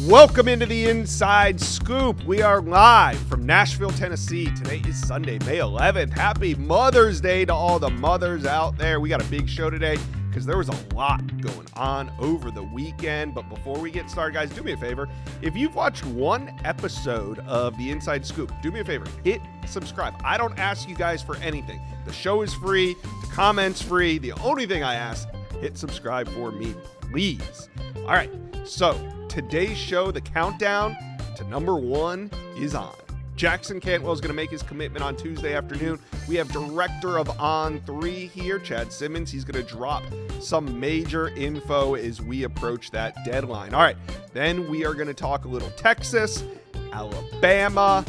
Welcome into the Inside Scoop. We are live from Nashville, Tennessee. Today is Sunday, May 11th. Happy Mother's Day to all the mothers out there. We got a big show today because there was a lot going on over the weekend. But before we get started, guys, do me a favor. If you've watched one episode of the Inside Scoop, do me a favor. Hit subscribe. I don't ask you guys for anything. The show is free. The comment's free. The only thing I ask, hit subscribe for me, please. All right, so today's show, the countdown to number one is on. Jackson Cantwell is going to make his commitment on Tuesday afternoon. We have director of On3 here, Chad Simmons. He's going to drop some major info as we approach that deadline. All right, then we are going to talk a little Texas, Alabama,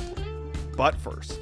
but first,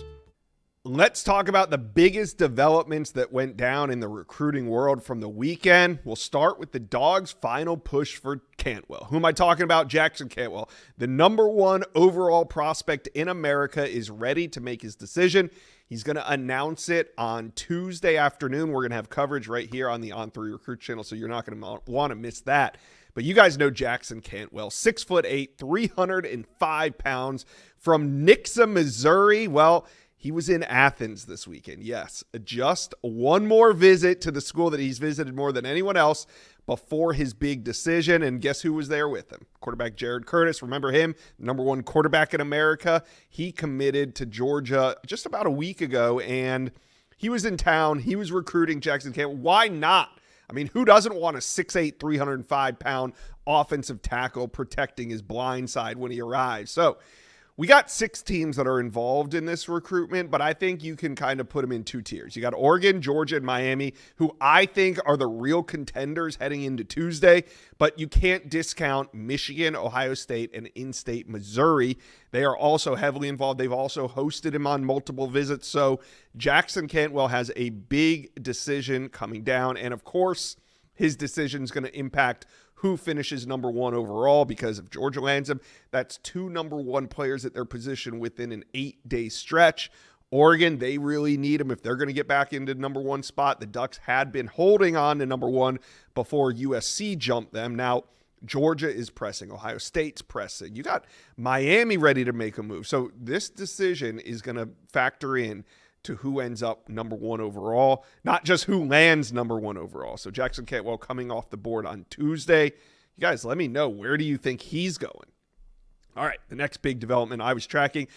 let's talk about the biggest developments that went down in the recruiting world from the weekend. We'll start with the Dogs' final push for Cantwell. Who am I talking about? Jackson Cantwell. The number one overall prospect in America is ready to make his decision. He's going to announce it on Tuesday afternoon. We're going to have coverage right here on the On3 Recruit channel, so you're not going to want to miss that. But you guys know Jackson Cantwell, 6'8", 305 pounds from Nixa, Missouri. Well, he was in Athens this weekend. Yes, just one more visit to the school that he's visited more than anyone else before his big decision. And guess who was there with him? Quarterback Jared Curtis. Remember him? Number one quarterback in America. He committed to Georgia just about a week ago, and he was in town. He was recruiting Jackson Cantwell. Why not? I mean, who doesn't want a 6'8", 305-pound offensive tackle protecting his blind side when he arrives? So we got 6 teams that are involved in this recruitment, but I think you can kind of put them in 2 tiers. You got Oregon, Georgia, and Miami, who I think are the real contenders heading into Tuesday, but you can't discount Michigan, Ohio State, and in-state Missouri. They are also heavily involved. They've also hosted him on multiple visits, so Jackson Cantwell has a big decision coming down, and of course, his decision is going to impact who finishes number one overall, because if Georgia lands him, that's 2 number one players at their position within an 8-day stretch. Oregon, they really need him if they're going to get back into number one spot. The Ducks had been holding on to number one before USC jumped them. Now, Georgia is pressing. Ohio State's pressing. You got Miami ready to make a move. So this decision is going to factor in to who ends up number one overall, not just who lands number one overall. So Jackson Cantwell coming off the board on Tuesday. You guys, let me know, where do you think he's going? All right, the next big development I was tracking,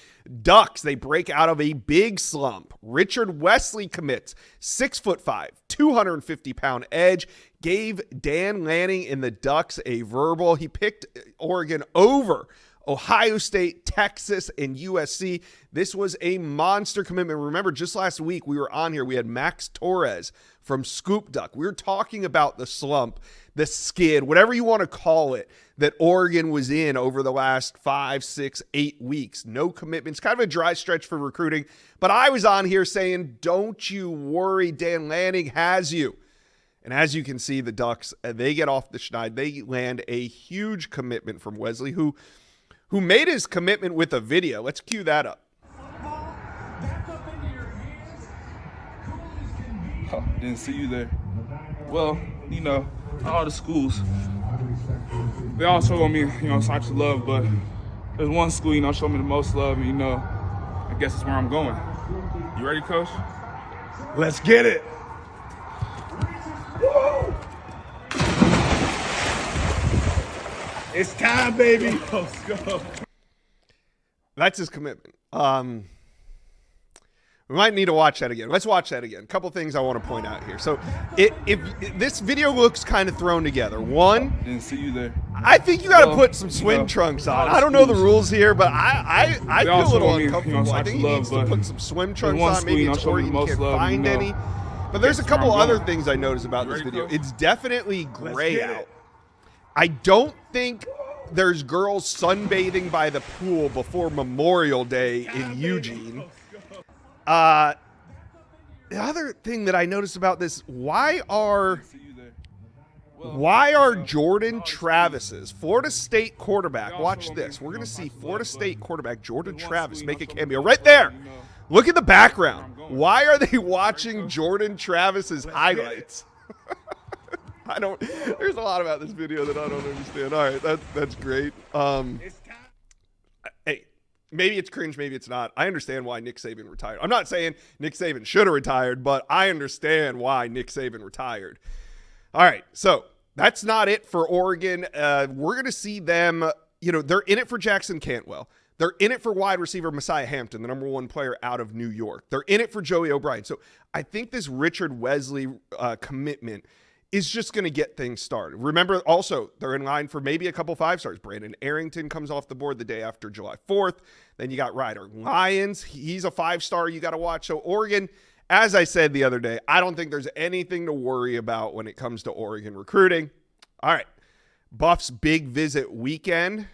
Ducks, they break out of a big slump. Richard Wesley commits, 6'5", 250-pound edge, gave Dan Lanning and the Ducks a verbal. He picked Oregon over Ohio State, Texas, and USC. This was a monster commitment. Remember, just last week we were on here. We had Max Torres from Scoop Duck. We were talking about the slump, the skid, whatever you want to call it, that Oregon was in over the last 5, 6, 8 weeks. No commitments, kind of a dry stretch for recruiting. But I was on here saying, don't you worry, Dan Lanning has you. And as you can see, the Ducks, they get off the schneid. They land a huge commitment from Wesley, who made his commitment with a video. Let's cue that up. Oh, didn't see you there. Well, you know, all the schools, they all show me, types of love, but there's one school, show me the most love, and, I guess it's where I'm going. You ready, Coach? Let's get it. Whoa. It's time, baby. Let's go. That's his commitment. We might need to watch that again. Let's watch that again. A couple things I want to point out here. So if this video looks kind of thrown together. One, didn't see you there. I think you got to put some swim trunks on. I don't know the rules here, but I feel a little uncomfortable. I think he needs to put some swim trunks on. Maybe it's Oregon can't find any. But there's a couple other things I noticed about this video. It's definitely gray out. I don't think there's girls sunbathing by the pool before Memorial Day in Eugene. The other thing that I noticed about this, why are Jordan Travis's Florida State quarterback, watch this, we're going to see Florida State quarterback Jordan Travis make a cameo right there. Look at the background. Why are they watching Jordan Travis's highlights? There's a lot about this video that I don't understand. All right, that's great. Hey, maybe it's cringe, maybe it's not. I understand why Nick Saban retired. I'm not saying Nick Saban should have retired, but I understand why Nick Saban retired. All right, so that's not it for Oregon. We're going to see them, they're in it for Jackson Cantwell. They're in it for wide receiver Messiah Hampton, the number one player out of New York. They're in it for Joey O'Brien. So I think this Richard Wesley commitment is just going to get things started. Remember, also, they're in line for maybe a couple 5-stars. Brandon Arrington comes off the board the day after July 4th. Then you got Ryder Lyons. He's a 5-star you got to watch. So Oregon, as I said the other day, I don't think there's anything to worry about when it comes to Oregon recruiting. All right, Buffs big visit weekend.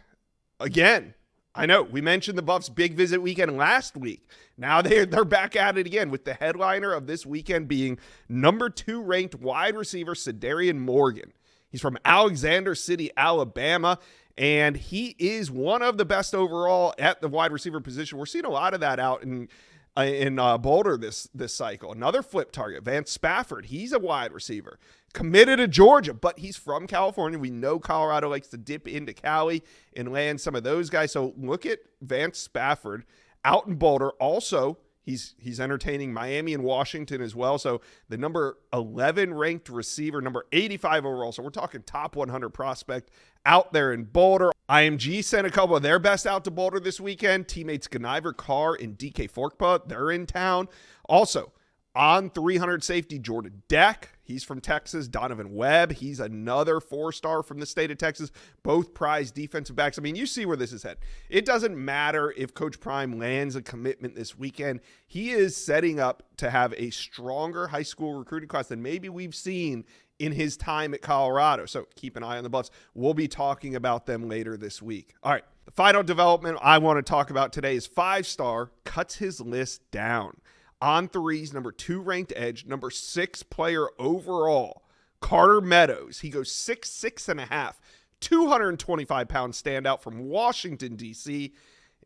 Again, I know we mentioned the Buffs big visit weekend last week. Now they're back at it again with the headliner of this weekend being number 2 ranked wide receiver Sedarian Morgan. He's from Alexander City, Alabama, and he is one of the best overall at the wide receiver position. We're seeing a lot of that out in Boulder this cycle. Another flip target, Vance Spafford. He's a wide receiver committed to Georgia, but he's from California. We know Colorado likes to dip into Cali and land some of those guys. So look at Vance Spafford out in Boulder. Also, he's entertaining Miami and Washington as well. So the number 11 ranked receiver, number 85 overall. So we're talking top 100 prospect out there in Boulder. IMG sent a couple of their best out to Boulder this weekend. Teammates Gniver Carr and DK Forkpa, they're in town. Also, on 300 safety, Jordan Deck. He's from Texas. Donovan Webb. He's another 4-star from the state of Texas. Both prized defensive backs. I mean, you see where this is headed. It doesn't matter if Coach Prime lands a commitment this weekend. He is setting up to have a stronger high school recruiting class than maybe we've seen in his time at Colorado. So keep an eye on the Buffs. We'll be talking about them later this week. All right. The final development I want to talk about today is 5-star cuts his list down. On 3's number 2 ranked edge, number 6 player overall, Carter Meadows. He goes 6'6.5", 225-pound standout from Washington, D.C.,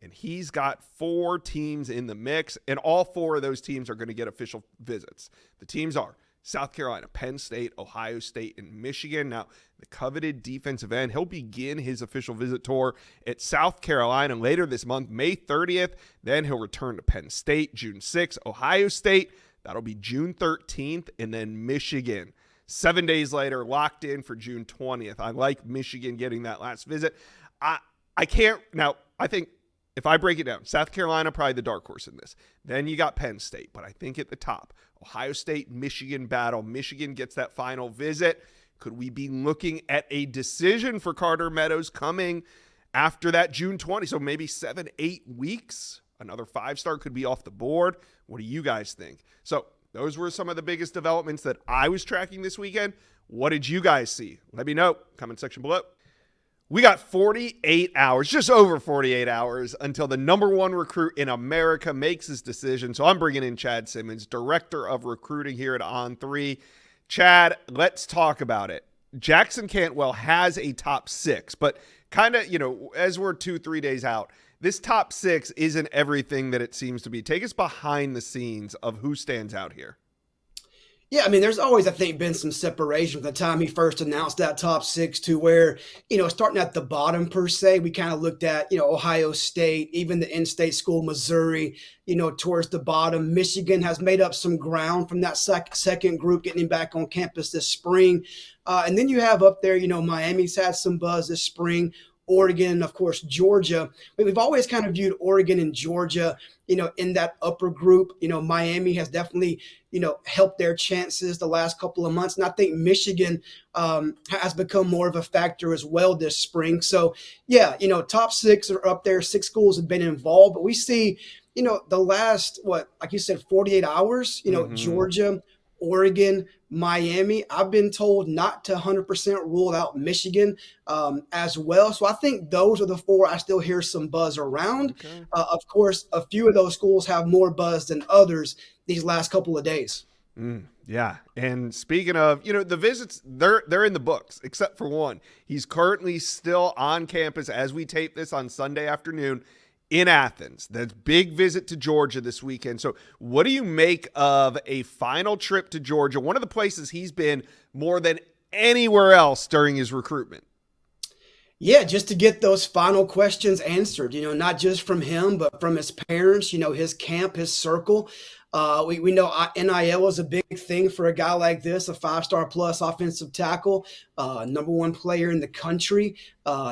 and he's got 4 teams in the mix, and all 4 of those teams are going to get official visits. The teams are South Carolina, Penn State, Ohio State, and Michigan. Now, the coveted defensive end, he'll begin his official visit tour at South Carolina later this month, May 30th. Then he'll return to Penn State, June 6th. Ohio State, that'll be June 13th. And then Michigan, 7 days later, locked in for June 20th. I like Michigan getting that last visit. I think if I break it down, South Carolina, probably the dark horse in this. Then you got Penn State, but I think at the top, Ohio State, Michigan battle. Michigan gets that final visit. Could we be looking at a decision for Carter Meadows coming after that June 20? So maybe 7-8 weeks. Another 5-star could be off the board. What do you guys think? So those were some of the biggest developments that I was tracking this weekend. What did you guys see? Let me know. Comment section below. We got 48 hours, just over 48 hours, until the number 1 recruit in America makes his decision. So I'm bringing in Chad Simmons, Director of Recruiting here at On3. Chad, let's talk about it. Jackson Cantwell has a top 6, but kind of, as we're 2-3 days out, this top 6 isn't everything that it seems to be. Take us behind the scenes of who stands out here. Yeah, I mean, there's always, I think, been some separation from the time he first announced that top 6 to where, starting at the bottom per se, we kind of looked at, Ohio State, even the in-state school, Missouri, towards the bottom. Michigan has made up some ground from that second group, getting him back on campus this spring. And then you have up there, Miami's had some buzz this spring. Oregon, and of course, Georgia. But we've always kind of viewed Oregon and Georgia, in that upper group. Miami has definitely, helped their chances the last couple of months. And I think Michigan has become more of a factor as well this spring. So, yeah, top 6 are up there. 6 schools have been involved. But we see, the last, like you said, 48 hours, Georgia, Oregon, Miami. I've been told not to 100% rule out Michigan as well. So I think those are the 4 I still hear some buzz around. Okay. Of course, a few of those schools have more buzz than others these last couple of days. Yeah. And speaking of, the visits, they're in the books, except for one. He's currently still on campus as we tape this on Sunday afternoon in Athens. That's big visit to Georgia this weekend. So what do you make of a final trip to Georgia? One of the places he's been more than anywhere else during his recruitment? Yeah, just to get those final questions answered, not just from him, but from his parents, his camp, his circle. We know NIL is a big thing for a guy like this, a 5-star plus offensive tackle, number one player in the country.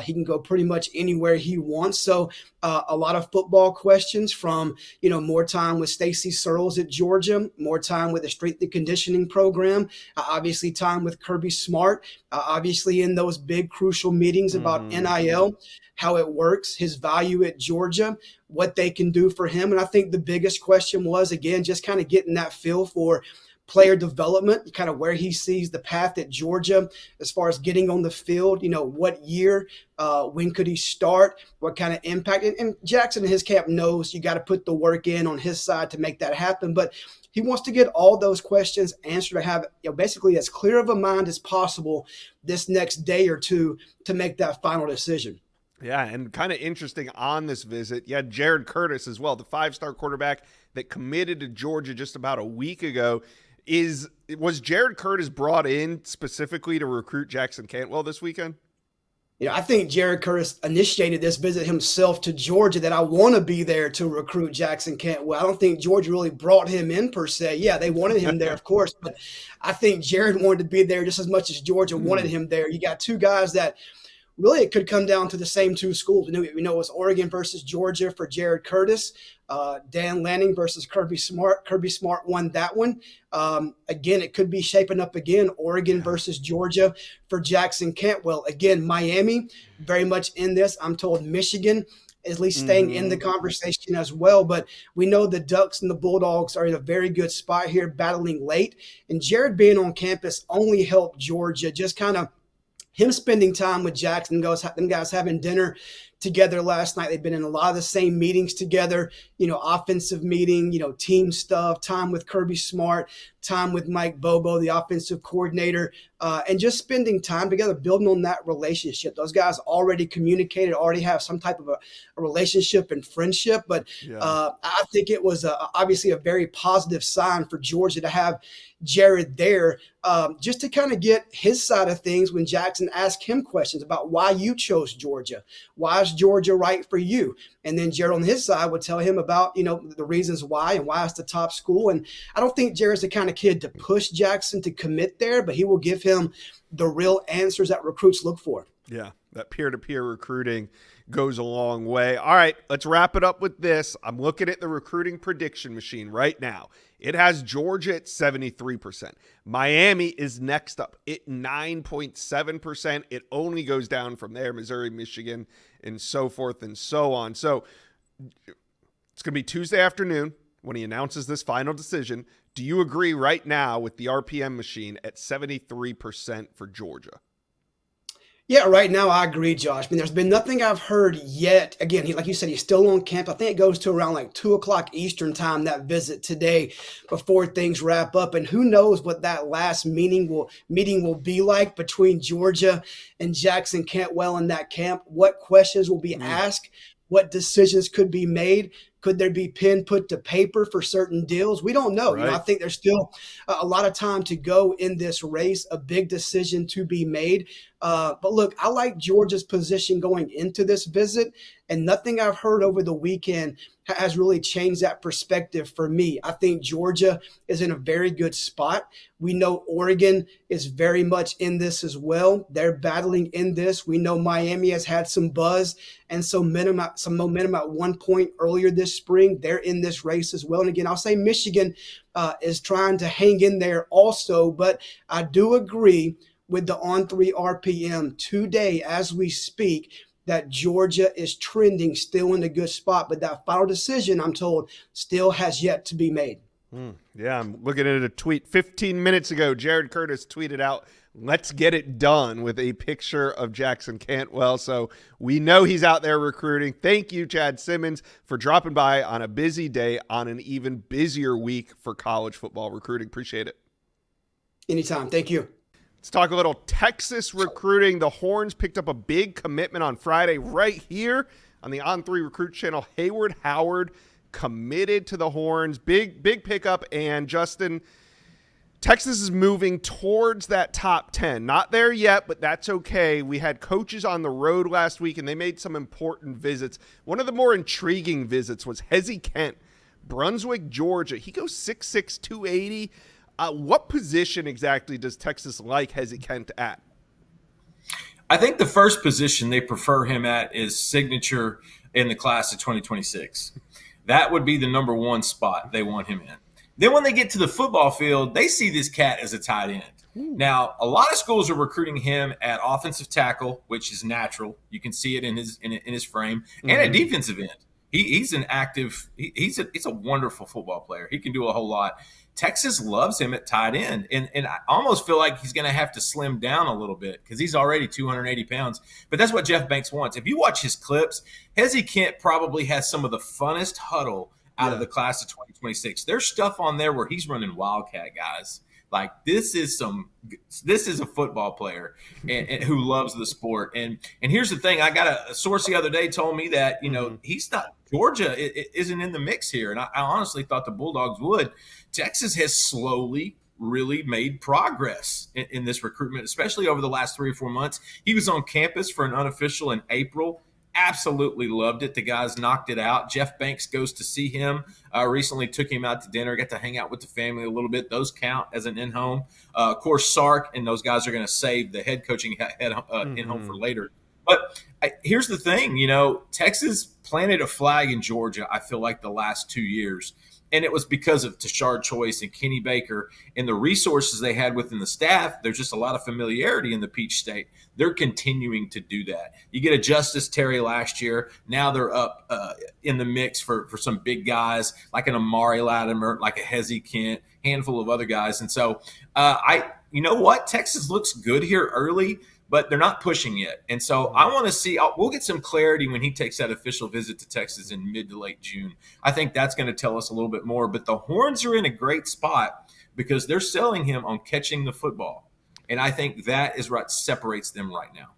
He can go pretty much anywhere he wants. So a lot of football questions from, more time with Stacy Searles at Georgia, more time with the strength and conditioning program, obviously time with Kirby Smart, obviously in those big crucial meetings about NIL, how it works, his value at Georgia, what they can do for him. And I think the biggest question was, again, just kind of getting that feel for player development, kind of where he sees the path at Georgia as far as getting on the field, what year, when could he start, what kind of impact. And Jackson and his camp knows you got to put the work in on his side to make that happen. But he wants to get all those questions answered, to have basically as clear of a mind as possible this next day or two to make that final decision. Yeah, and kind of interesting on this visit, you had Jared Curtis as well, the 5-star quarterback that committed to Georgia just about a week ago. Was Jared Curtis brought in specifically to recruit Jackson Cantwell this weekend? I think Jared Curtis initiated this visit himself to Georgia, that I want to be there to recruit Jackson Cantwell. I don't think Georgia really brought him in per se. Yeah, they wanted him there, of course, but I think Jared wanted to be there just as much as Georgia wanted him there. You got two guys that really it could come down to the same two schools. We know it was Oregon versus Georgia for Jared Curtis, Dan Lanning versus Kirby Smart. Kirby Smart won that one. Again, it could be shaping up again, Oregon versus Georgia for Jackson Cantwell. Again, Miami very much in this. I'm told Michigan at least staying in the conversation as well. But we know the Ducks and the Bulldogs are in a very good spot here, battling late. And Jared being on campus only helped Georgia, just kind of him spending time with Jackson, them guys having dinner together last night. They've been in a lot of the same meetings together, offensive meeting, team stuff, time with Kirby Smart, time with Mike Bobo, the offensive coordinator, and just spending time together, building on that relationship. Those guys already communicated, already have some type of a relationship and friendship. But I think it was obviously a very positive sign for Georgia to have Jared there, just to kind of get his side of things when Jackson asked him questions about why you chose Georgia. Why is Georgia right for you? And then Jared on his side would tell him about, the reasons why and why it's the top school. And I don't think Jared's the kind of kid to push Jackson to commit there, but he will give him the real answers that recruits look for. Yeah, that peer-to-peer recruiting goes a long way. All right, let's wrap it up with this. I'm looking at the recruiting prediction machine right now. It has Georgia at 73%. Miami is next up at 9.7%. It only goes down from there, Missouri, Michigan, and so forth and so on. So it's going to be Tuesday afternoon when he announces this final decision. Do you agree right now with the RPM machine at 73% for Georgia? Yeah, right now I agree, Josh. There's been nothing I've heard yet. Again, like you said, he's still on camp. I think it goes to around like 2 o'clock Eastern time, that visit today, before things wrap up. And who knows what that last meeting will be like between Georgia and Jackson Cantwell in that camp. What questions will be asked? What decisions could be made? Could there be pen put to paper for certain deals? We don't know. Right. I think there's still a lot of time to go in this race, a big decision to be made. But look, I like Georgia's position going into this visit, and nothing I've heard over the weekend has really changed that perspective for me. I think Georgia is in a very good spot. We know Oregon is very much in this as well. They're battling in this. We know Miami has had some buzz and some momentum at one point earlier this spring. They're in this race as well. And again, I'll say Michigan is trying to hang in there also, but I do agree with the On3 RPM today as we speak that Georgia is trending still in a good spot, but that final decision, I'm told, still has yet to be made. Yeah, I'm looking at a tweet 15 minutes ago. Jared Curtis tweeted out, "Let's get it done," with a picture of Jackson Cantwell. So we know he's out there recruiting. Thank you, Chad Simmons, for dropping by on a busy day on an even busier week for college football recruiting. Appreciate it. Anytime. Thank you. Let's talk a little Texas recruiting. The Horns picked up a big commitment on Friday right here on the On3 Recruit channel. Hayward Howard committed to the Horns. Big pickup. And Justin, Texas is moving towards that top 10. Not there yet, but that's okay. We had coaches on the road last week, and they made some important visits. One of the more intriguing visits was Hezzy Kent, Brunswick, Georgia. He goes 6'6", 280. What position exactly does Texas like Hezzy Kent at? I think the first position they prefer him at is signature in the class of 2026. That would be the number one spot they want him in. Then when they get to the football field, they see this cat as a tight end. Now, a lot of schools are recruiting him at offensive tackle, which is natural. You can see it in his frame, and at defensive end. He's an active. He's a wonderful football player. He can do a whole lot. Texas loves him at tight end, and I almost feel like he's going to have to slim down a little bit because he's already 280 pounds. But that's what Jeff Banks wants. If you watch his clips, Hezzy Kent probably has some of the funnest huddle out of the class of 2026. There's stuff on there where he's running wildcat guys. Like this is a football player and who loves the sport. And here's the thing: I got a source the other day told me that he's not Georgia isn't in the mix here, and I honestly thought the Bulldogs would. Texas has slowly really made progress in this recruitment, especially over the last 3 or 4 months. He was on campus for an unofficial in April. Absolutely loved it. The guys knocked it out. Jeff Banks goes to see him. Recently took him out to dinner, got to hang out with the family a little bit. Those count as an in-home. Of course, Sark and those guys are going to save the head coaching in-home for later. But here's the thing, Texas planted a flag in Georgia, I feel like, the last 2 years. And it was because of Tashard Choice and Kenny Baker and the resources they had within the staff. There's just a lot of familiarity in the Peach State. They're continuing to do that. You get a Justice Terry last year. Now they're up in the mix for some big guys like an Amari Latimer, like a Hezzy Kent, handful of other guys. And so you know what? Texas looks good here early, but they're not pushing yet. And so I want to see – we'll get some clarity when he takes that official visit to Texas in mid to late June. I think that's going to tell us a little bit more. But the Horns are in a great spot because they're selling him on catching the football. And I think that is what separates them right now.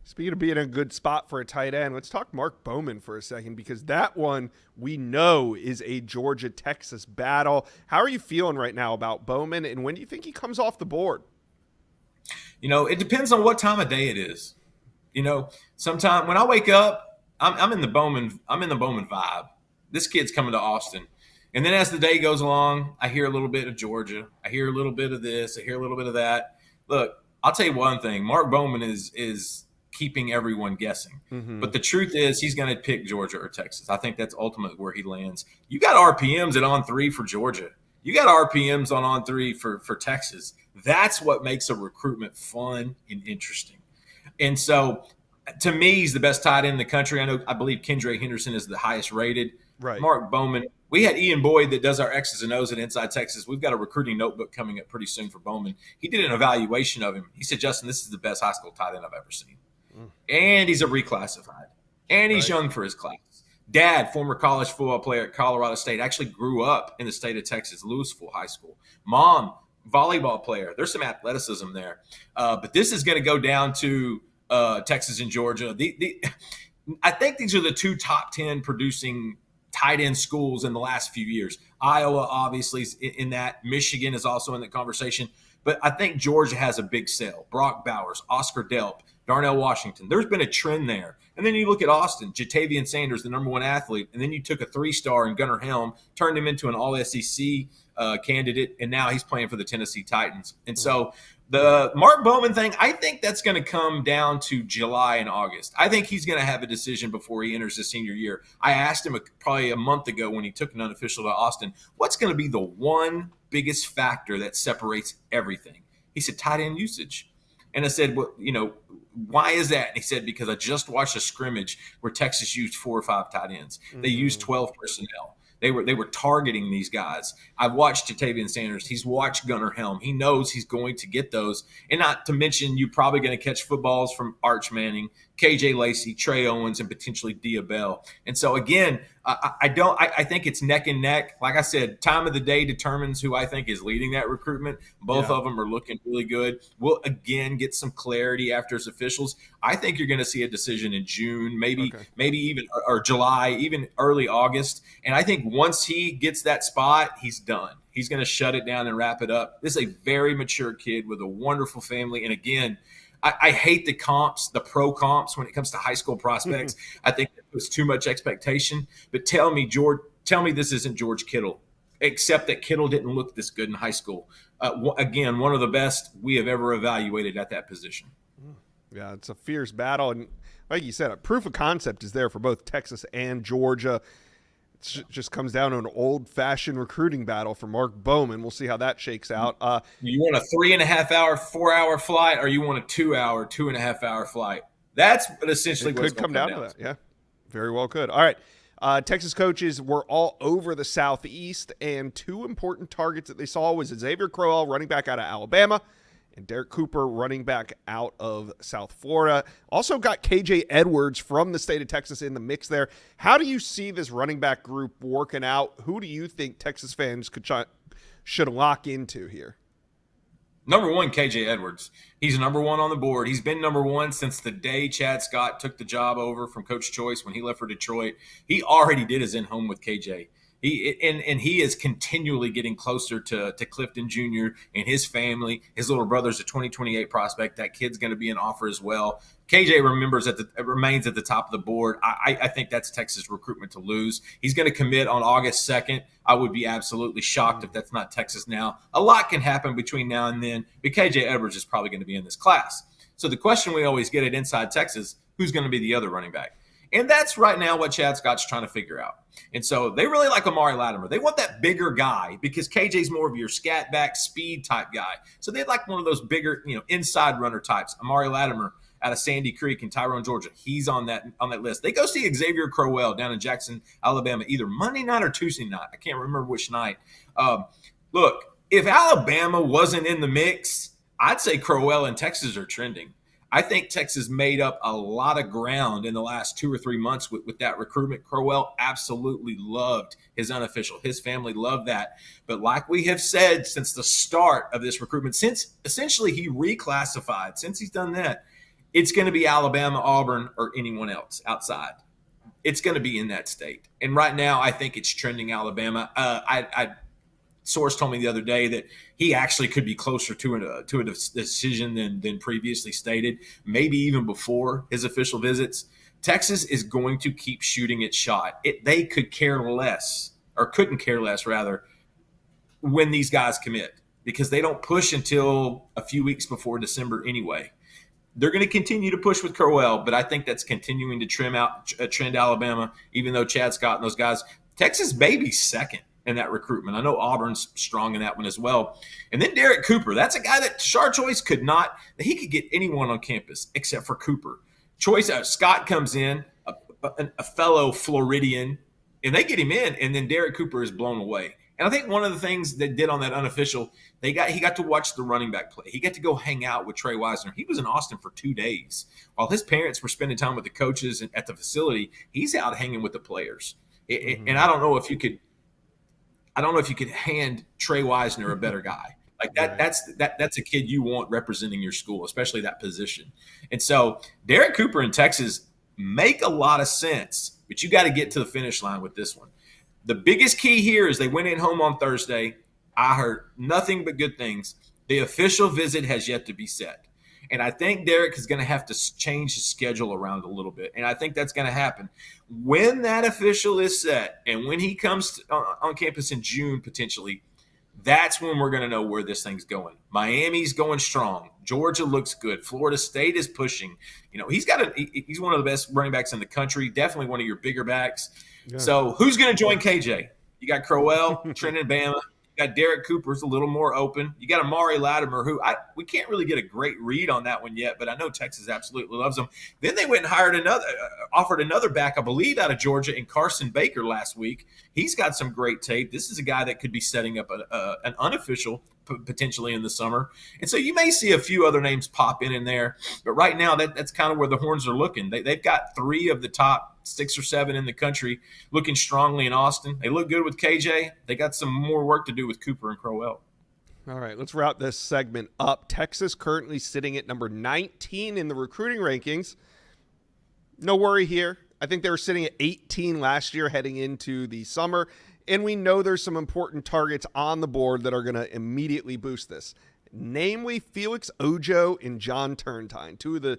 Speaking of being in a good spot for a tight end, let's talk Mark Bowman for a second because that one we know is a Georgia-Texas battle. How are you feeling right now about Bowman, and when do you think he comes off the board? It depends on what time of day it is. Sometime when I wake up, I'm in the Bowman vibe. This kid's coming to Austin. And then as the day goes along, I hear a little bit of Georgia. I hear a little bit of this. I hear a little bit of that. Look, I'll tell you one thing. Mark Bowman is keeping everyone guessing. But the truth is he's going to pick Georgia or Texas. I think that's ultimately where he lands. You got RPMs at on-3 for Georgia. You got RPMs on 3 for Texas. That's what makes a recruitment fun and interesting. And so, to me, he's the best tight end in the country. I believe Kendra Henderson is the highest rated. Right. Mark Bowman. We had Ian Boyd that does our X's and O's at Inside Texas. We've got a recruiting notebook coming up pretty soon for Bowman. He did an evaluation of him. He said, Justin, this is the best high school tight end I've ever seen. And he's a reclassified. And he's young for his class. Dad, former college football player at Colorado State, actually grew up in the state of Texas, Louisville High School. Mom, volleyball player. There's some athleticism there. But this is going to go down to Texas and Georgia. I think these are the 2 top 10 producing tight end schools in the last few years. Iowa, obviously, is in that. Michigan is also in the conversation. But I think Georgia has a big sale. Brock Bowers, Oscar Delp, Darnell Washington. There's been a trend there. And then you look at Austin, Jatavian Sanders, the number 1 athlete, and then you took a 3-star in Gunnar Helm, turned him into an all-SEC candidate, and now he's playing for the Tennessee Titans. And so the Mark Bowman thing, I think that's going to come down to July and August. I think he's going to have a decision before he enters his senior year. I asked him probably a month ago when he took an unofficial to Austin, what's going to be the one biggest factor that separates everything? He said, tight end usage. And I said, well, why is that? And he said, because I just watched a scrimmage where Texas used 4 or 5 tight ends. They used 12 personnel. They were targeting these guys. I watched Jatavian Sanders. He's watched Gunnar Helm. He knows he's going to get those. And not to mention, you're probably going to catch footballs from Arch Manning, KJ Lacey, Trey Owens, and potentially Dia Bell. And so, again, I think it's neck and neck. Like I said, time of the day determines who I think is leading that recruitment. Both of them are looking really good. We'll, again, get some clarity after his officials. I think you're going to see a decision in June, maybe even or July, even early August. And I think once he gets that spot, he's done. He's going to shut it down and wrap it up. This is a very mature kid with a wonderful family. And again, I hate the comps, the pro comps when it comes to high school prospects. I think it was too much expectation. But tell me this isn't George Kittle, except that Kittle didn't look this good in high school. Again, one of the best we have ever evaluated at that position. Yeah, it's a fierce battle. And like you said, a proof of concept is there for both Texas and Georgia. It just comes down to an old-fashioned recruiting battle for Mark Bowman. We'll see how that shakes out. You want a 3.5 hour, 4 hour flight, or you want a 2 hour, 2.5 hour flight? That's essentially it what's could come down to that. Yeah, very well could. All right. Texas coaches were all over the Southeast, and two important targets that they saw was Xavier Crowell, running back out of Alabama, and Derek Cooper, running back out of South Florida. Also got KJ Edwards from the state of Texas in the mix there. How do you see this running back group working out? Who do you think Texas fans should lock into here? Number one, KJ Edwards. He's number one on the board. He's been number one since the day Chad Scott took the job over from Coach Choice when he left for Detroit. He already did his in-home with KJ. He is continually getting closer to Clifton Jr. and his family. His little brother's a 2028 prospect. That kid's going to be an offer as well. KJ remains at the top of the board. I think that's Texas recruitment to lose. He's going to commit on August 2nd. I would be absolutely shocked if that's not Texas now. A lot can happen between now and then, but KJ Edwards is probably going to be in this class. So the question we always get at Inside Texas, who's going to be the other running back? And that's right now what Chad Scott's trying to figure out. And so they really like Amari Latimer. They want that bigger guy because KJ's more of your scat back speed type guy. So they'd like one of those bigger, inside runner types. Amari Latimer out of Sandy Creek in Tyrone, Georgia. He's on that list. They go see Xavier Crowell down in Jackson, Alabama, either Monday night or Tuesday night. I can't remember which night. Look, if Alabama wasn't in the mix, I'd say Crowell and Texas are trending. I think Texas made up a lot of ground in the last 2 or 3 months with that recruitment. Crowell absolutely loved his unofficial. His family loved that. But like we have said since the start of this recruitment, since essentially he reclassified, since he's done that, it's going to be Alabama, Auburn, or anyone else outside. It's going to be in that state. And right now, I think it's trending Alabama. Source told me the other day that he actually could be closer to a decision than previously stated, maybe even before his official visits. Texas is going to keep shooting its shot. They could care less, or couldn't care less, rather, when these guys commit, because they don't push until a few weeks before December anyway. They're going to continue to push with Crowell, but I think that's continuing to trend Alabama, even though Chad Scott and those guys. Texas maybe second in that recruitment. I know Auburn's strong in that one as well. And then Derek Cooper. That's a guy that Tashard Choice could get anyone on campus except for Cooper. Scott comes in, a fellow Floridian, and they get him in, and then Derek Cooper is blown away. And I think one of the things they did on that unofficial, he got to watch the running back play. He got to go hang out with Trey Wisner. He was in Austin for 2 days. While his parents were spending time with the coaches at the facility, he's out hanging with the players. And I don't know if you could hand Trey Wisner a better guy. Like that, that's a kid you want representing your school, especially that position. And so Derek Cooper in Texas make a lot of sense, but you got to get to the finish line with this one. The biggest key here is they went in home on Thursday. I heard nothing but good things. The official visit has yet to be set. And I think Derek is going to have to change his schedule around a little bit. And I think that's going to happen. When that official is set and when he comes on campus in June potentially, that's when we're going to know where this thing's going. Miami's going strong. Georgia looks good. Florida State is pushing. He's one of the best running backs in the country, definitely one of your bigger backs. Yeah. So who's going to join KJ? You got Crowell, Trenton Bama. You got Derek Cooper's a little more open. You got Amari Latimer, who we can't really get a great read on that one yet, but I know Texas absolutely loves him. Then they went and offered another back, I believe, out of Georgia in Carson Baker last week. He's got some great tape. This is a guy that could be setting up an unofficial potentially in the summer. And so you may see a few other names pop in there, but right now that's kind of where the Horns are looking. They've got 3 of the top 6 or 7 in the country looking strongly in Austin. They look good with KJ. They got some more work to do with Cooper and Crowell. All right, let's wrap this segment up. Texas currently sitting at number 19 in the recruiting rankings. No worry here. I think they were sitting at 18 last year heading into the summer. And we know there's some important targets on the board that are going to immediately boost this. Namely, Felix Ojo and John Turntine, two of the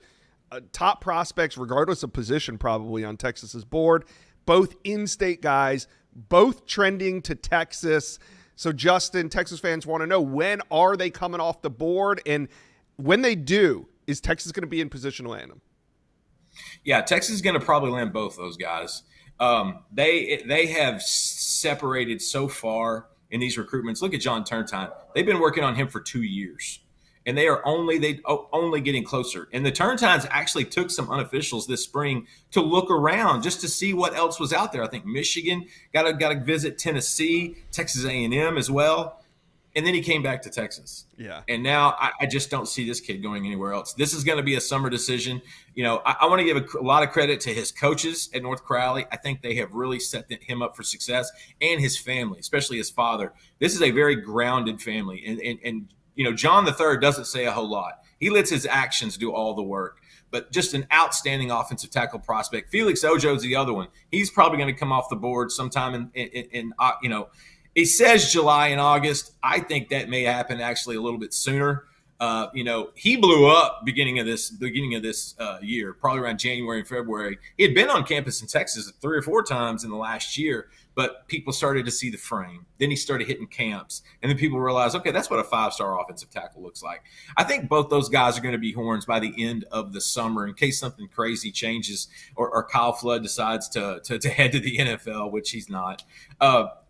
top prospects, regardless of position, probably on Texas's board. Both in-state guys, both trending to Texas. So, Justin, Texas fans want to know, when are they coming off the board? And when they do, is Texas going to be in position to land them? Yeah, Texas is going to probably land both those guys. They have separated so far in these recruitments. Look at John Turntine. They've been working on him for 2 years, and they are only getting closer. And the Turntines actually took some unofficials this spring to look around just to see what else was out there. I think Michigan got to visit Tennessee, Texas A&M as well. And then he came back to Texas. Yeah. And now I just don't see this kid going anywhere else. This is going to be a summer decision. You know, I want to give a lot of credit to his coaches at North Crowley. I think they have really set him up for success, and his family, especially his father. This is a very grounded family. And you know, John III doesn't say a whole lot. He lets his actions do all the work. But just an outstanding offensive tackle prospect. Felix Ojo's the other one. He's probably going to come off the board sometime in you know, it says July and August. I think that may happen actually a little bit sooner. You know, he blew up beginning of this year, probably around January and February. He had been on campus in Texas 3 or 4 times in the last year, but people started to see the frame. Then he started hitting camps, and then people realized, okay, that's what a 5-star offensive tackle looks like. I think both those guys are going to be Horns by the end of the summer in case something crazy changes or Kyle Flood decides to head to the NFL, which he's not.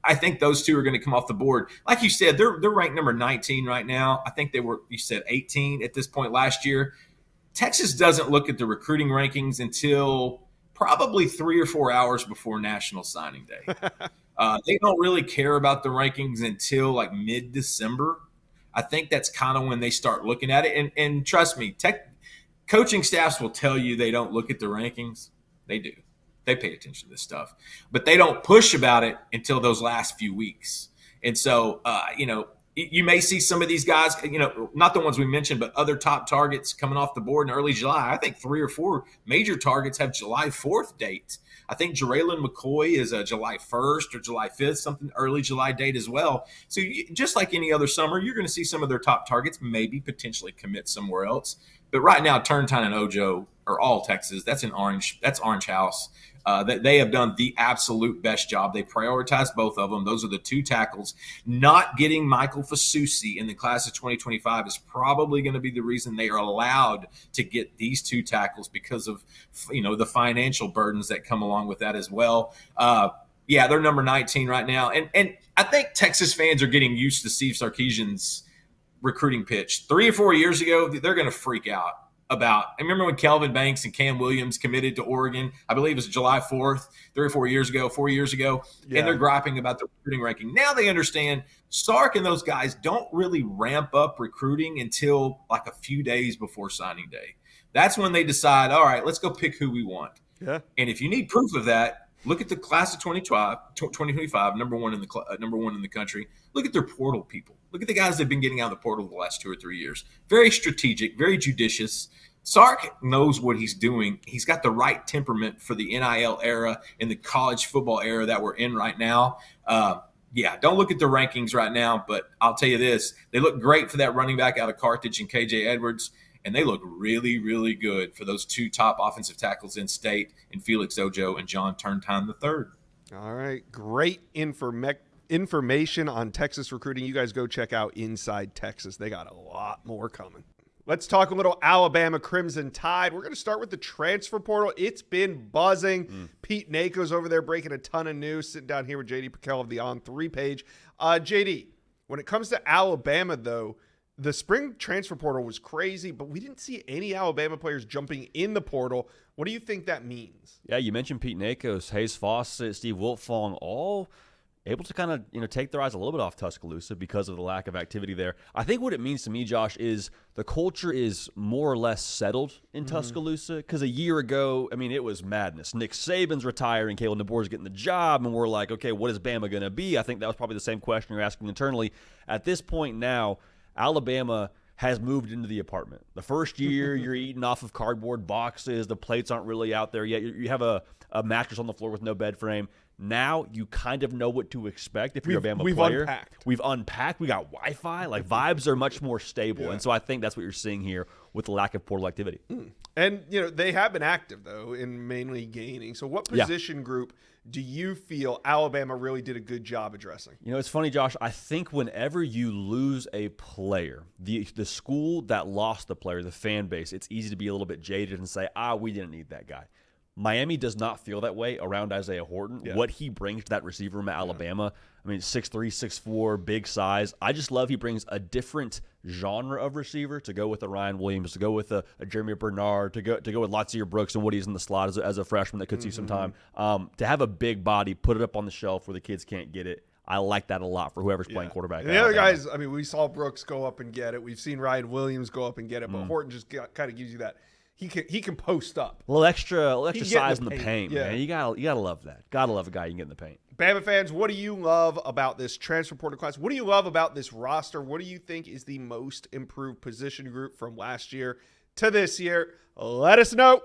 I think those two are going to come off the board. Like you said, they're ranked number 19 right now. I think they were, you said 18 at this point last year. Texas doesn't look at the recruiting rankings until probably 3 or 4 hours before National Signing Day. They don't really care about the rankings until like mid-December. I think that's kind of when they start looking at it. And trust me, coaching staffs will tell you they don't look at the rankings. They do. They pay attention to this stuff, but they don't push about it until those last few weeks. And so, you know, you may see some of these guys, you know, not the ones we mentioned, but other top targets coming off the board in early July. I think 3 or 4 major targets have July 4th date. I think Jaraylen McCoy is a July 1st or July 5th, something early July date as well. So just like any other summer, you're going to see some of their top targets maybe potentially commit somewhere else. But right now, Turntine and Ojo are all Texas. That's Orange House. They have done the absolute best job. They prioritized both of them. Those are the 2 tackles. Not getting Michael Fasusi in the class of 2025 is probably going to be the reason they are allowed to get these 2 tackles because of, you know, the financial burdens that come along with that as well. Yeah, they're number 19 right now. And I think Texas fans are getting used to Steve Sarkisian's recruiting pitch. 3 or 4 years ago, they're going to freak out about. I remember when Kelvin Banks and Cam Williams committed to Oregon. I believe it was July 4th, 3 or 4 years ago, 4 years ago, yeah. And they're griping about the recruiting ranking. Now they understand Sark and those guys don't really ramp up recruiting until like a few days before signing day. That's when they decide, all right, let's go pick who we want. Yeah. And if you need proof of that, look at the class of 2025, number one in the country. Look at their portal people. Look at the guys that have been getting out of the portal the last 2 or 3 years. Very strategic, very judicious. Sark knows what he's doing. He's got the right temperament for the NIL era and the college football era that we're in right now. Yeah, don't look at the rankings right now, but I'll tell you this. They look great for that running back out of Carthage and KJ Edwards, and they look really, really good for those 2 top offensive tackles in state, in Felix Ojo and John Turntine III. All right, great information on Texas recruiting. You guys go check out Inside Texas. They got a lot more coming. Let's talk a little Alabama Crimson Tide. We're going to start with the transfer portal. It's been buzzing. Pete Nako's over there breaking a ton of news, sitting down here with JD Pickell of the On3 page. JD, when it comes to Alabama, though, the spring transfer portal was crazy, but we didn't see any Alabama players jumping in the portal. What do you think that means? Yeah, you mentioned Pete Nakos, Hayes Fawcett, Steve Wiltfong, all able to kind of, take their eyes a little bit off Tuscaloosa because of the lack of activity there. I think what it means to me, Josh, is the culture is more or less settled in Tuscaloosa, because a year ago, it was madness. Nick Saban's retiring, Kalen DeBoer's getting the job, and we're like, okay, what is Bama going to be? I think that was probably the same question you're asking internally. At this point now, Alabama has moved into the apartment. The first year, you're eating off of cardboard boxes. The plates aren't really out there yet. You have a a mattress on the floor with no bed frame. Now you kind of know what to expect if you're a Bama we've player. Unpacked. We've unpacked. We got Wi-Fi. Like, vibes are much more stable. And so I think that's what you're seeing here with the lack of portal activity. And, they have been active, though, in mainly gaining. So what position group do you feel Alabama really did a good job addressing? It's funny, Josh. I think whenever you lose a player, the school that lost the player, the fan base, it's easy to be a little bit jaded and say, we didn't need that guy. Miami does not feel that way around Isaiah Horton. Yeah. What he brings to that receiver room at Alabama, 6'3", 6'4", big size. I just love he brings a different genre of receiver to go with a Ryan Williams, to go with a Jeremy Bernard, to go with Latsier Brooks and what he's in the slot as a freshman that could see some time. To have a big body, put it up on the shelf where the kids can't get it. I like that a lot for whoever's playing quarterback. And the other guys, we saw Brooks go up and get it. We've seen Ryan Williams go up and get it, but Horton just kind of gives you that. He can post up. A little extra size in the paint, yeah. Man. You gotta love that. Gotta love a guy you can get in the paint. Bama fans, what do you love about this transfer portal class? What do you love about this roster? What do you think is the most improved position group from last year to this year? Let us know.